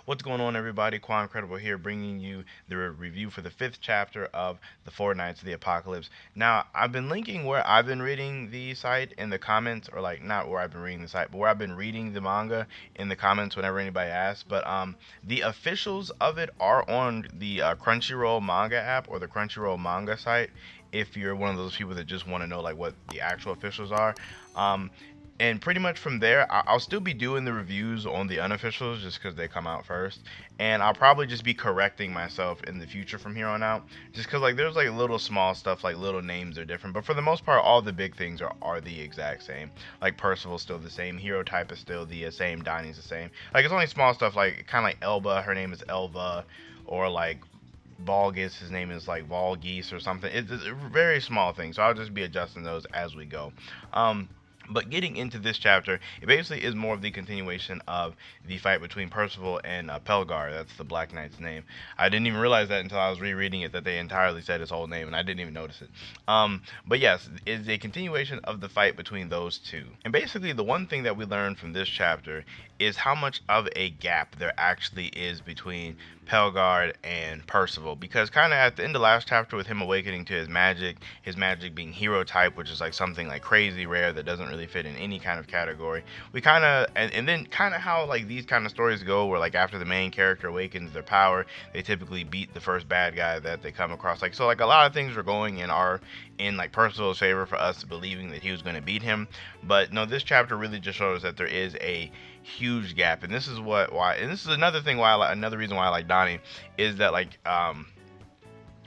What's going on, everybody? Quancredible here, bringing you the review for the fifth chapter of the Four Knights of the Apocalypse. Now, I've been linking where I've been reading the site in the comments, or like not where I've been reading the site, but where I've been reading the manga in the comments whenever anybody asks. But the officials of it are on the Crunchyroll manga app or the Crunchyroll manga site. If you're one of those people that just want to know like what the actual officials are, um, and pretty much from there, I'll still be doing the reviews on the unofficials just because they come out first, and I'll probably just be correcting myself in the future from here on out, just because like there's like little small stuff, like little names are different, but for the most part, all the big things are the exact same. Like Percival's still the same, hero type is still the same, Donnie's the same. Like it's only small stuff, like kind of like Elba, her name is Elva, or like Volgus, his name is like Volgeese or something. It's a very small thing, so I'll just be adjusting those as we go. But getting into this chapter, it basically is more of the continuation of the fight between Percival and Pelgard. That's the Black Knight's name. I didn't even realize that until I was rereading it, that they entirely said his whole name, and I didn't even notice it. But yes, it's a continuation of the fight between those two. And basically, the one thing that we learned from this chapter is how much of a gap there actually is between Pelgard and Percival, because kind of at the end of last chapter with him awakening to his magic being hero type, which is like something like crazy rare that doesn't really fit in any kind of category. We kind of and then kind of how like these kind of stories go, where like after the main character awakens their power, they typically beat the first bad guy that they come across. Like so, like a lot of things are going in like Percival's favor for us believing that he was going to beat him. But no, this chapter really just shows that there is a huge gap, and this is and this is another thing why another reason why I like Donnie is that like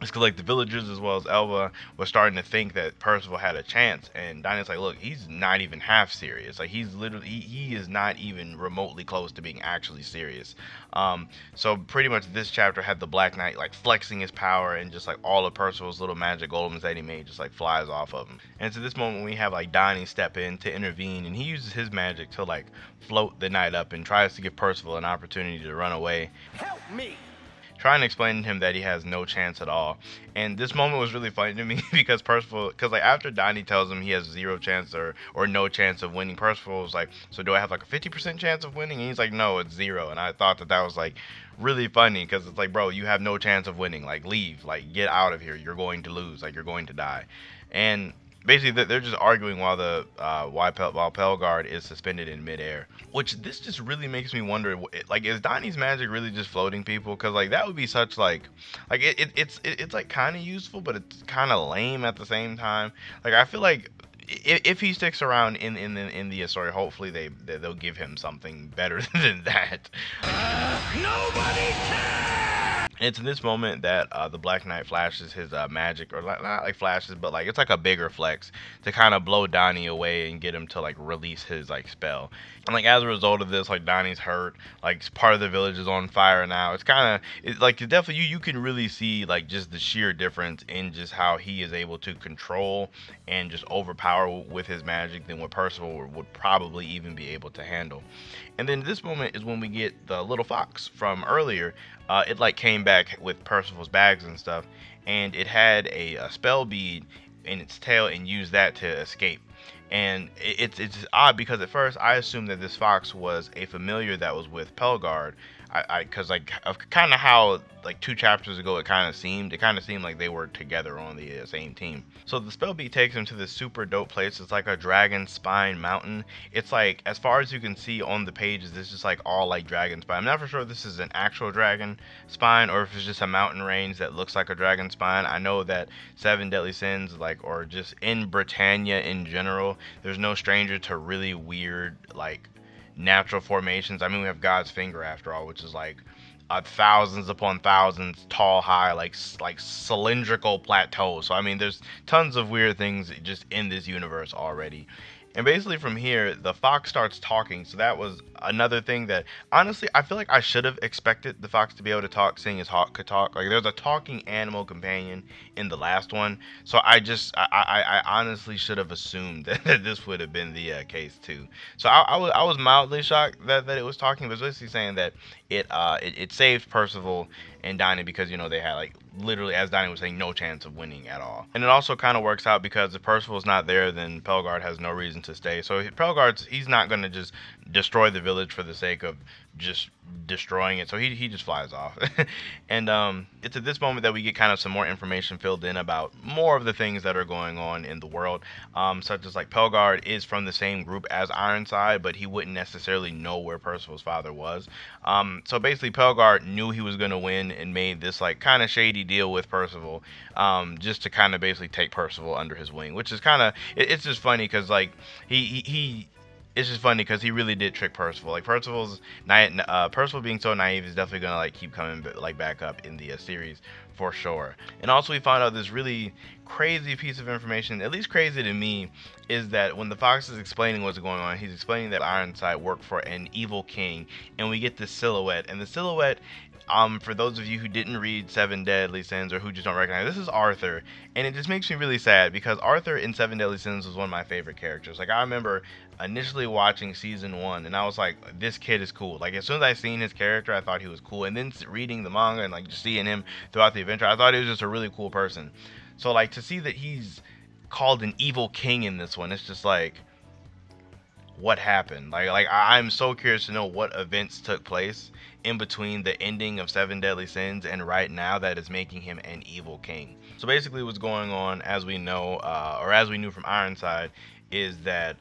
it's because like the villagers as well as Elva was starting to think that Percival had a chance, and Donnie's like, look, he's not even half serious. Like he's literally he is not even remotely close to being actually serious. So pretty much this chapter had the Black Knight like flexing his power, and just like all of Percival's little magic golems that he made just like flies off of him. And to this moment we have like Donnie step in to intervene, and he uses his magic to like float the knight up and tries to give Percival an opportunity to run away, Help me! trying to explain to him that he has no chance at all. And this moment was really funny to me because because like after Donnie tells him he has zero chance or no chance of winning, Percival was like, so do I have like a 50% chance of winning? And he's like, no, it's zero. And I thought that was like really funny, because it's like, bro, you have no chance of winning. Like leave, like get out of here. You're going to lose. Like you're going to die. And basically they're just arguing while while Pelgard is suspended in midair, which this just really makes me wonder, like is Donnie's magic really just floating people? Because like that would be such like it's like kind of useful, but it's kind of lame at the same time. Like I feel like if he sticks around in the story, hopefully they'll give him something better than that. Nobody cares! It's in this moment that the Black Knight flashes his magic, or like, not like flashes, but like it's like a bigger flex to kind of blow Donnie away and get him to like release his like spell. And like as a result of this, like Donnie's hurt, like part of the village is on fire now. It's kind of like it's definitely you can really see like just the sheer difference in just how he is able to control and just overpower with his magic than what Percival would probably even be able to handle. And then this moment is when we get the little fox from earlier. It like came back with Percival's bags and stuff, and it had a spell bead in its tail and used that to escape. And it's odd because at first I assumed that this fox was a familiar that was with Pelgard. Because like kind of how like two chapters ago it kind of seemed like they were together on the same team. So the spell beat takes him to this super dope place. It's like a dragon spine mountain. It's like, as far as you can see on the pages, this is like all like dragon spine. I'm not for sure if this is an actual dragon spine or if it's just a mountain range that looks like a dragon spine. I know that Seven Deadly Sins, like, or just in Britannia in general, there's no stranger to really weird like natural formations. I mean, we have God's finger after all, which is like thousands upon thousands tall, high, like cylindrical plateaus. So I mean, there's tons of weird things just in this universe already. And basically from here, the fox starts talking. So that was another thing that, honestly, I feel like I should have expected the fox to be able to talk, seeing as Hawk could talk. Like, there's a talking animal companion in the last one. So I honestly should have assumed that this would have been the case too. So I was mildly shocked that it was talking, but it's basically saying that it saved Percival and Donnie because, you know, they had, like, literally, as Donnie was saying, no chance of winning at all. And it also kind of works out because if Percival's not there, then Pelgard has no reason to stay. So Pelgard's, he's not going to just destroy the village for the sake of just destroying it. So he just flies off. And it's at this moment that we get kind of some more information filled in about more of the things that are going on in the world, such as like Pelgard is from the same group as Ironside, but he wouldn't necessarily know where Percival's father was. So basically Pelgard knew he was going to win and made this like kind of shady deal with Percival, just to kind of basically take Percival under his wing, which is kind of it's just funny because like he it's just funny because he really did trick Percival. Like Percival being so naive is definitely gonna like keep coming like back up in the series for sure. And also we found out this really crazy piece of information, at least crazy to me, is that when the Fox is explaining what's going on, he's explaining that Ironside worked for an evil king, and we get this silhouette, and the silhouette. For those of you who didn't read Seven Deadly Sins or who just don't recognize, this is Arthur, and it just makes me really sad because Arthur in Seven Deadly Sins was one of my favorite characters. Like I remember initially watching season 1, and I was like, this kid is cool. Like as soon as I seen his character, I thought he was cool, and then reading the manga and like just seeing him throughout the adventure, I thought he was just a really cool person. So like to see that he's called an evil king in this one, it's just like, what happened? I'm so curious to know what events took place in between the ending of Seven Deadly Sins and right now that is making him an evil king. So basically what's going on, as we know, or as we knew from Ironside, is that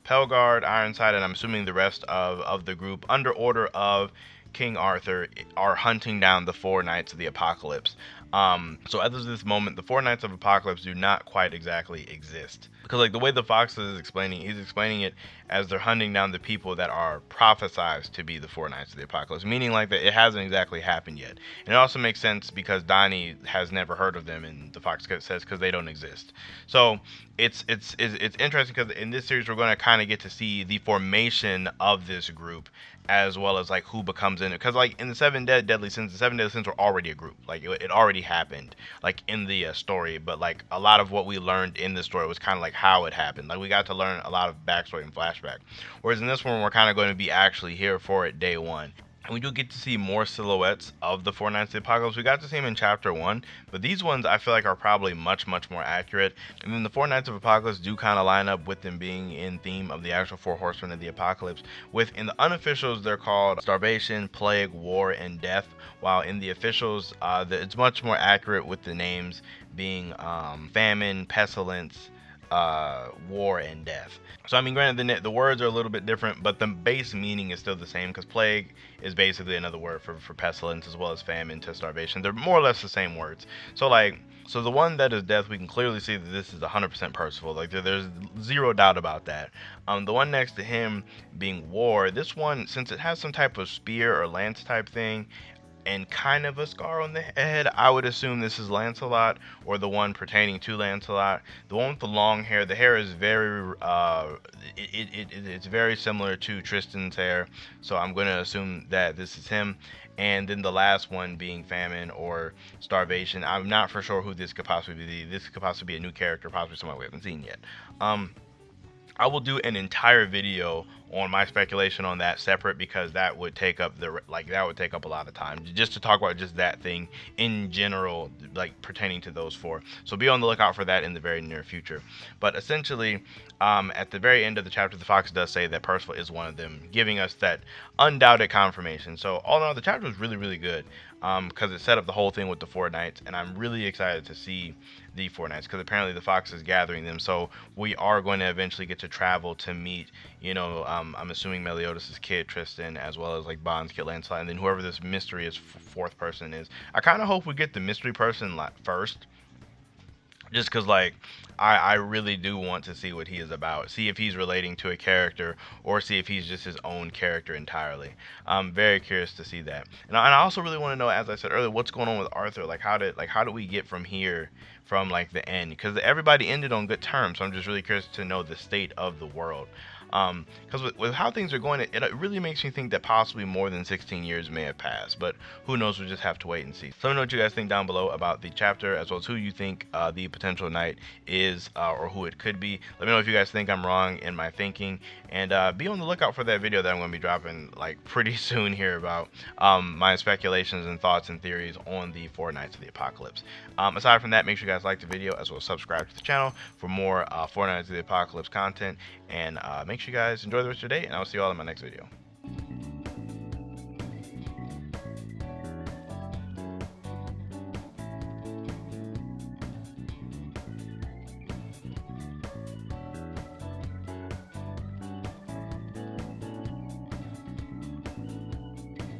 Pelgard, Ironside, and I'm assuming the rest of the group, under order of King Arthur, are hunting down the four Knights of the Apocalypse. So as of this moment, the four Knights of Apocalypse do not quite exactly exist. Because like the way the Fox is explaining, he's explaining it as they're hunting down the people that are prophesized to be the four Knights of the Apocalypse, meaning like that it hasn't exactly happened yet. And it also makes sense because Donnie has never heard of them, and the Fox says because they don't exist. So it's interesting because in this series we're going to kind of get to see the formation of this group, as well as like who becomes in it. Because like in the Deadly Sins, the Seven Deadly Sins were already a group. Like it already happened, like in the story. But like a lot of what we learned in the story was kind of like how it happened. Like we got to learn a lot of backstory and flashback. Whereas in this one, we're kind of going to be actually here for it day one. And we do get to see more silhouettes of the Four Knights of the Apocalypse. We got to see them in Chapter 1, but these ones I feel like are probably much more accurate. And then the Four Knights of Apocalypse do kind of line up with them being in theme of the actual Four Horsemen of the Apocalypse. In the unofficials, they're called Starvation, Plague, War, and Death, while in the officials, it's much more accurate with the names being Famine, Pestilence, War, and Death. So I mean, granted, the words are a little bit different, but the base meaning is still the same, because plague is basically another word for pestilence, as well as famine to starvation. They're more or less the same words. So the one that is Death, we can clearly see that this is 100% Percival. Like there's zero doubt about that. The one next to him being War, this one, since it has some type of spear or lance type thing, and kind of a scar on the head, I would assume this is Lancelot, or the one pertaining to Lancelot. The one with the long hair, the hair is very, it's very similar to Tristan's hair, so I'm going to assume that this is him. And then the last one being Famine or Starvation. I'm not for sure who this could possibly be. This could possibly be a new character, possibly someone we haven't seen yet. I will do an entire video on my speculation on that separate, because that would take up a lot of time just to talk about just that thing in general, like pertaining to those four. So be on the lookout for that in the very near future. But essentially, at the very end of the chapter, the Fox does say that Percival is one of them, giving us that undoubted confirmation. So all in all, the chapter was really good, because it set up the whole thing with the four Knights, and I'm really excited to see the four Knights, because apparently the Fox is gathering them. So we are going to eventually get to travel to meet, I'm assuming Meliodas' kid Tristan, as well as like Bond's kid Lancelot, and then whoever this mystery fourth person is. I kind of hope we get the mystery person first, just because like I really do want to see what he is about, see if he's relating to a character, or see if he's just his own character entirely. I'm very curious to see that. And I also really want to know, as I said earlier, what's going on with Arthur. How do we get from here, from like the end, because everybody ended on good terms. So I'm just really curious to know the state of the world. Because with how things are going, it really makes me think that possibly more than 16 years may have passed, but who knows, we'll just have to wait and see. So let me know what you guys think down below about the chapter, as well as who you think the potential knight is, or who it could be. Let me know if you guys think I'm wrong in my thinking, and be on the lookout for that video that I'm going to be dropping like pretty soon here about my speculations and thoughts and theories on the Four Knights of the Apocalypse. Aside from that, make sure you guys like the video, as well as subscribe to the channel for more Four Knights of the Apocalypse content, and make make sure you guys enjoy the rest of your day, and I'll see you all in my next video.